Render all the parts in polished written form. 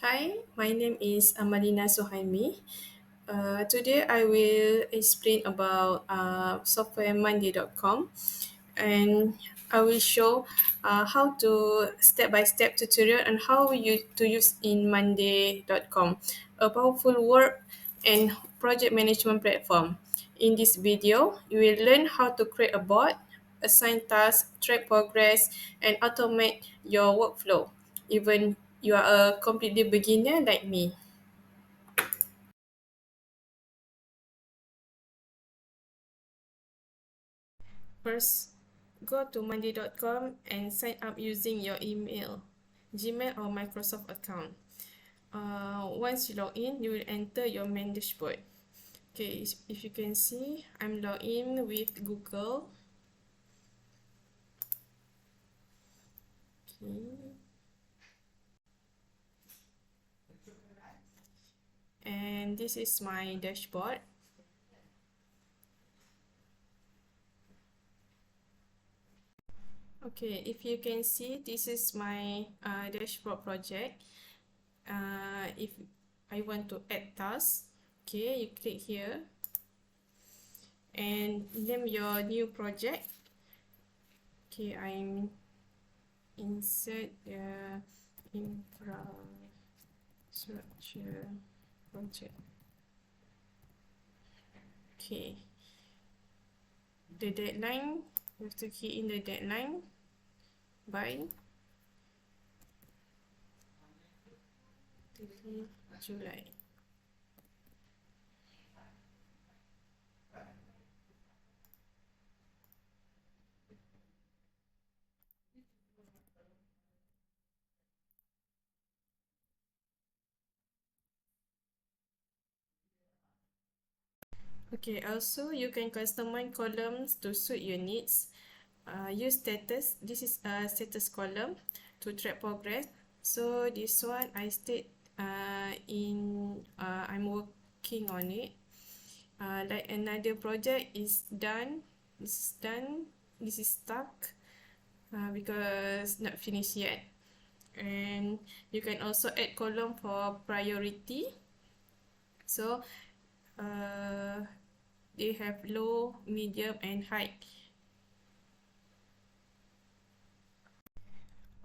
Hi, my name is Amalina Sohaimi. Today I will explain about softwaremonday.com, and I will show how to step-by-step tutorial on how to use in monday.com, a powerful work and project management platform. In this video, you will learn how to create a bot, assign tasks, track progress, and automate your workflow, even you are a completely beginner like me. First, go to monday.com and sign up using your email, Gmail or Microsoft account. Once you log in, you will enter your main dashboard. Okay, if you can see, I'm logged in with Google. Okay. And this is my dashboard. Okay, if you can see, this is my dashboard project. If I want to add tasks, okay, you click here and name your new project. Okay, I'm insert the infrastructure project. Okay, the deadline, you have to key in the deadline by 30 July. Okay, also you can customize columns to suit your needs. Use status. This is a status column to track progress. So this one I state I'm working on it. Like another project is done. This is done. This is stuck because not finished yet. And you can also add column for priority. So uh, they have low, medium, and high.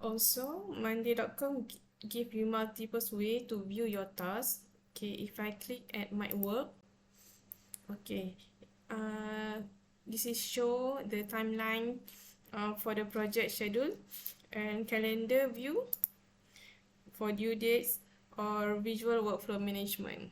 Also, monday.com give you multiple ways to view your tasks. Okay, if I click at my work, okay, this is show the timeline for the project schedule and calendar view for due dates or visual workflow management.